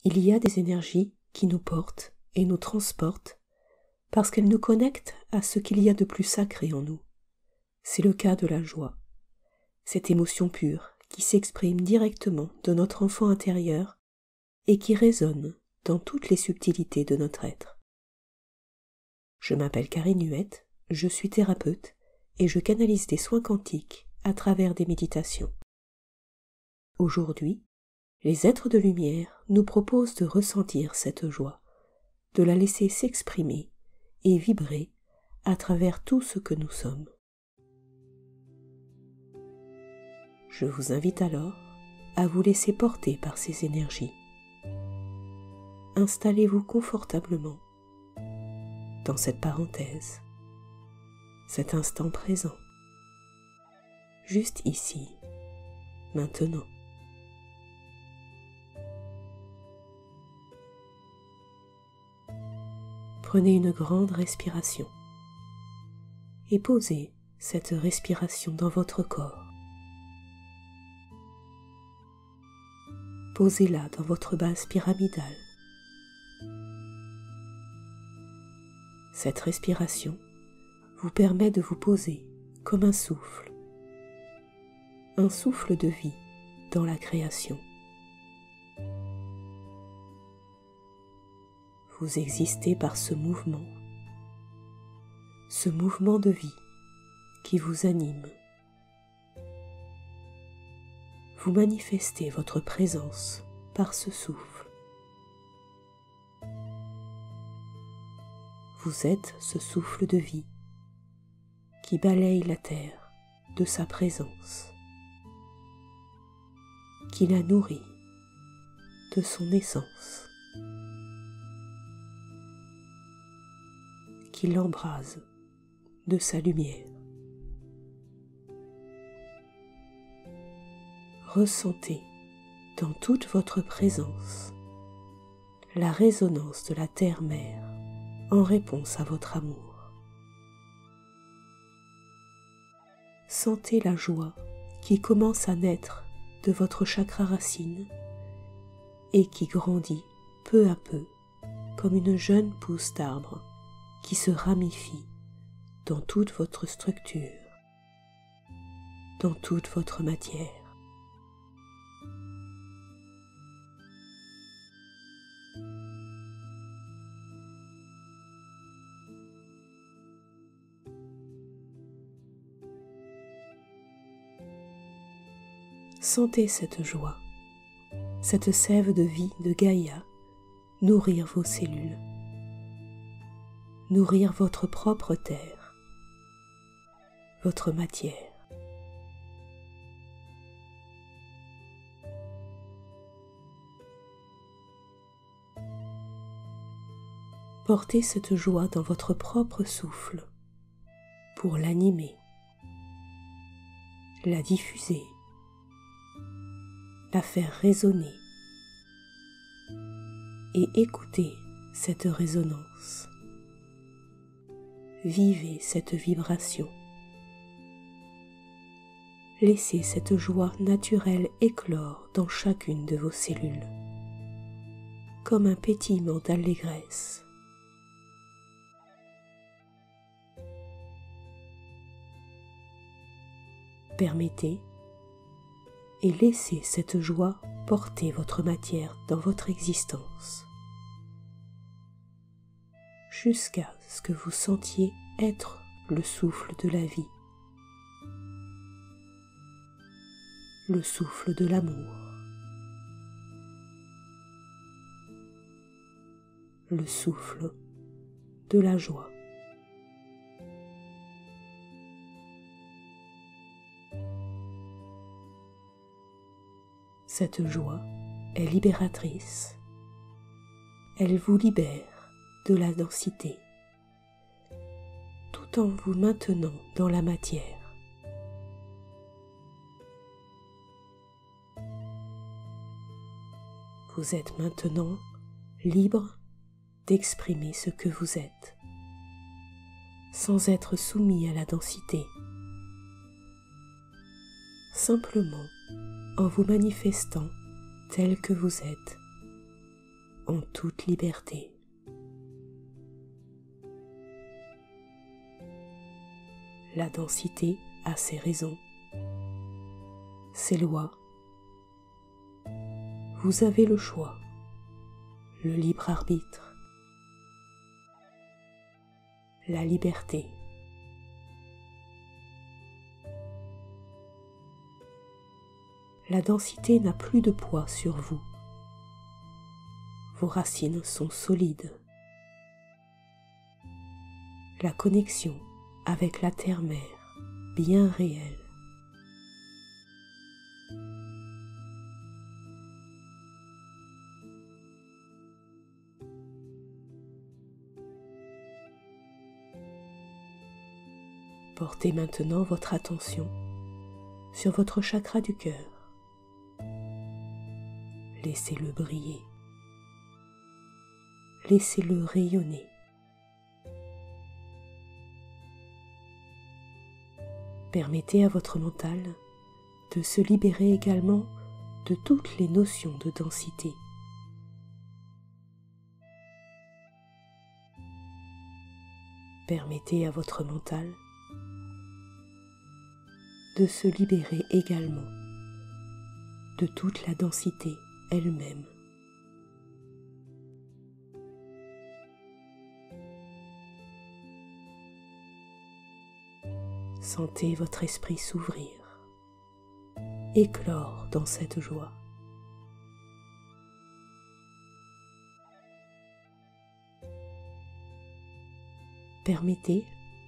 Il y a des énergies qui nous portent et nous transportent parce qu'elles nous connectent à ce qu'il y a de plus sacré en nous. C'est le cas de la joie, cette émotion pure qui s'exprime directement de notre enfant intérieur et qui résonne dans toutes les subtilités de notre être. Je m'appelle Karine Huette, je suis thérapeute et je canalise des soins quantiques à travers des méditations. Aujourd'hui, les êtres de lumière nous proposent de ressentir cette joie, de la laisser s'exprimer et vibrer à travers tout ce que nous sommes. Je vous invite alors à vous laisser porter par ces énergies. Installez-vous confortablement dans cette parenthèse, cet instant présent, juste ici, maintenant. Prenez une grande respiration et posez cette respiration dans votre corps. Posez-la dans votre base pyramidale. Cette respiration vous permet de vous poser comme un souffle de vie dans la création. Vous existez par ce mouvement de vie qui vous anime. Vous manifestez votre présence par ce souffle. Vous êtes ce souffle de vie qui balaye la terre de sa présence, qui la nourrit de son essence, qui l'embrase de sa lumière. Ressentez dans toute votre présence la résonance de la terre-mère en réponse à votre amour. Sentez la joie qui commence à naître de votre chakra racine et qui grandit peu à peu comme une jeune pousse d'arbre qui se ramifie dans toute votre structure, dans toute votre matière. Sentez cette joie, cette sève de vie de Gaïa nourrir vos cellules, nourrir votre propre terre, votre matière. Portez cette joie dans votre propre souffle pour l'animer, la diffuser, la faire résonner et écoutez cette résonance. Vivez cette vibration. Laissez cette joie naturelle éclore dans chacune de vos cellules, comme un pétillement d'allégresse. Permettez et laissez cette joie porter votre matière dans votre existence, jusqu'à ce que vous sentiez être le souffle de la vie, le souffle de l'amour, le souffle de la joie. Cette joie est libératrice. Elle vous libère de la densité, tout en vous maintenant dans la matière. Vous êtes maintenant libre d'exprimer ce que vous êtes, sans être soumis à la densité, simplement en vous manifestant tel que vous êtes, en toute liberté. La densité a ses raisons, ses lois. Vous avez le choix, le libre arbitre, la liberté. La densité n'a plus de poids sur vous. Vos racines sont solides. La connexion avec la terre-mère, bien réelle. Portez maintenant votre attention sur votre chakra du cœur. Laissez-le briller. Laissez-le rayonner. Permettez à votre mental de se libérer également de toutes les notions de densité. Permettez à votre mental de se libérer également de toute la densité elle-même. Sentez votre esprit s'ouvrir, éclore dans cette joie. Permettez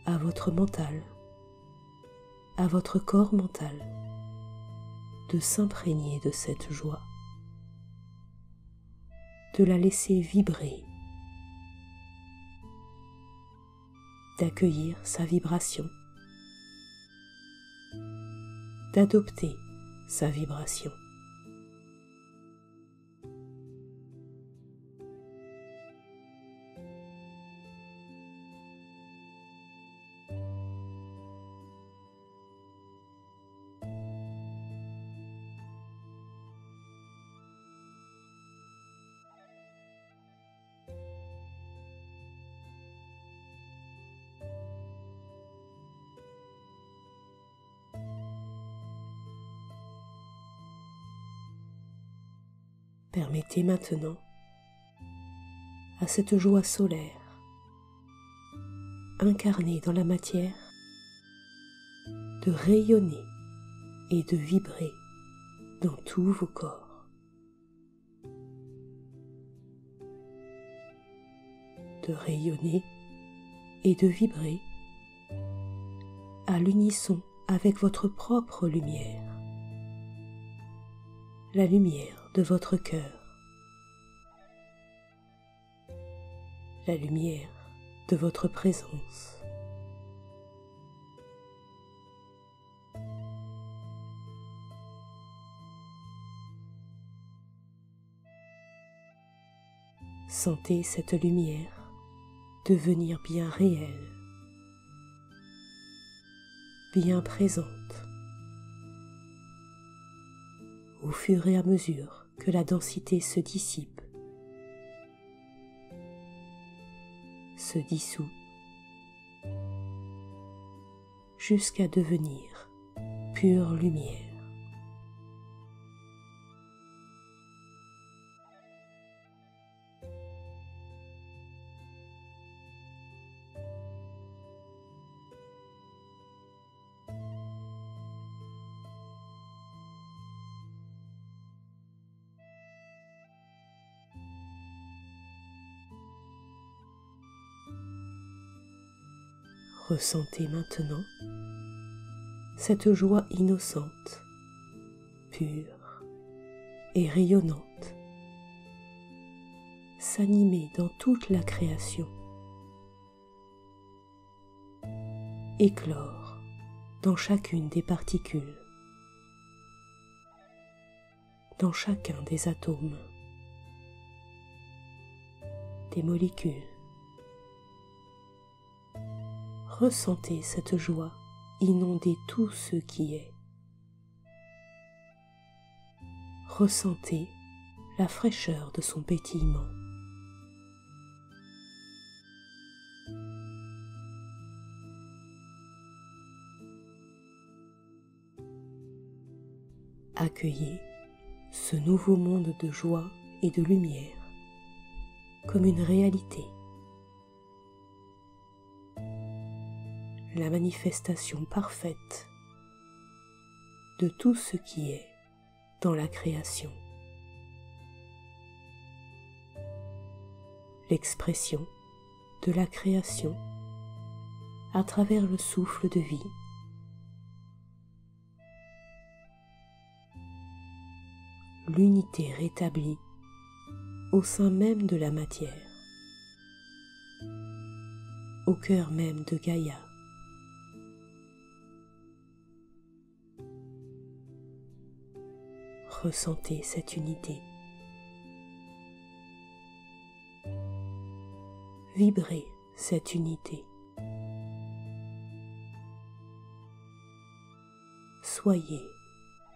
à votre mental, à votre corps mental, de s'imprégner de cette joie, de la laisser vibrer, d'accueillir sa vibration, d'adopter sa vibration. Permettez maintenant à cette joie solaire, incarnée dans la matière, de rayonner et de vibrer dans tous vos corps. De rayonner et de vibrer à l'unisson avec votre propre lumière, la lumière de votre cœur, la lumière de votre présence. Sentez cette lumière devenir bien réelle, bien présente, au fur et à mesure que la densité se dissipe, se dissout, jusqu'à devenir pure lumière. Ressentez maintenant cette joie innocente, pure et rayonnante, s'animer dans toute la création, éclore dans chacune des particules, dans chacun des atomes, des molécules. Ressentez cette joie inonder tout ce qui est. Ressentez la fraîcheur de son pétillement. Accueillez ce nouveau monde de joie et de lumière comme une réalité, la manifestation parfaite de tout ce qui est dans la création, l'expression de la création à travers le souffle de vie, l'unité rétablie au sein même de la matière, au cœur même de Gaïa. Ressentez cette unité. Vibrez cette unité. Soyez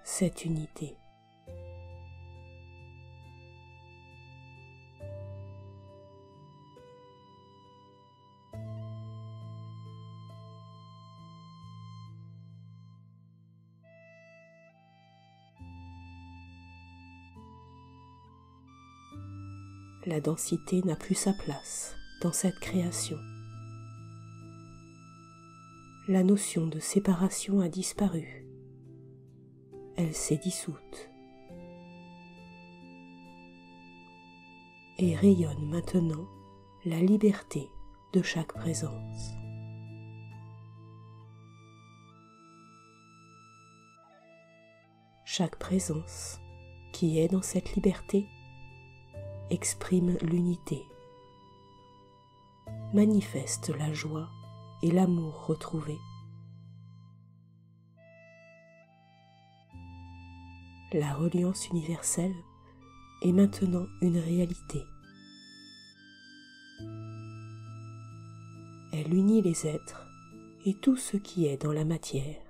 cette unité. La densité n'a plus sa place dans cette création. La notion de séparation a disparu. Elle s'est dissoute. Et rayonne maintenant la liberté de chaque présence. Chaque présence qui est dans cette liberté exprime l'unité, manifeste la joie et l'amour retrouvés. La reliance universelle est maintenant une réalité. Elle unit les êtres et tout ce qui est dans la matière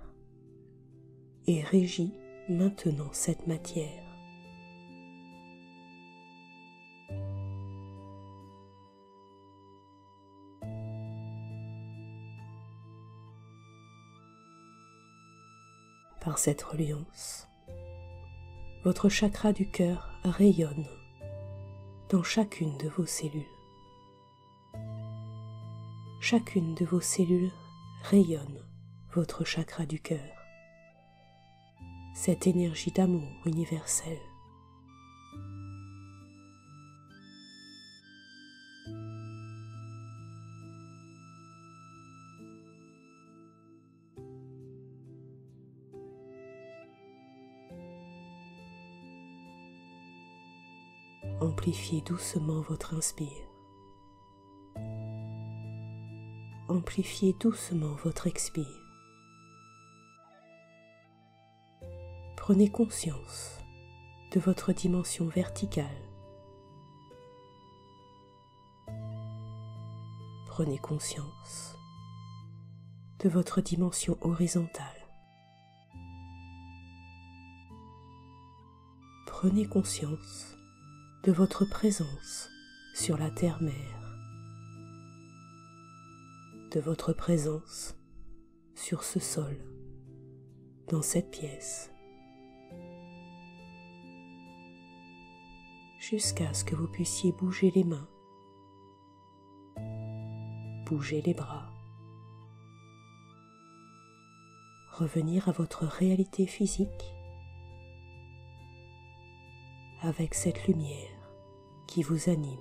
et régit maintenant cette matière. Par cette reliance, votre chakra du cœur rayonne dans chacune de vos cellules. Chacune de vos cellules rayonne votre chakra du cœur, cette énergie d'amour universel. Amplifiez doucement votre inspire. Amplifiez doucement votre expire. Prenez conscience de votre dimension verticale. Prenez conscience de votre dimension horizontale. Prenez conscience de votre présence sur la terre-mère, de votre présence sur ce sol, dans cette pièce, jusqu'à ce que vous puissiez bouger les mains, bouger les bras, revenir à votre réalité physique avec cette lumière qui vous anime.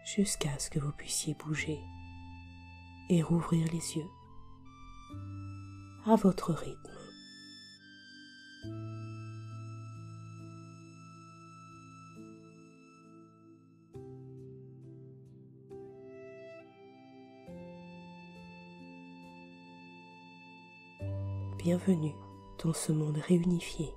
Jusqu'à ce que vous puissiez bouger et rouvrir les yeux à votre rythme. Bienvenue dans ce monde réunifié.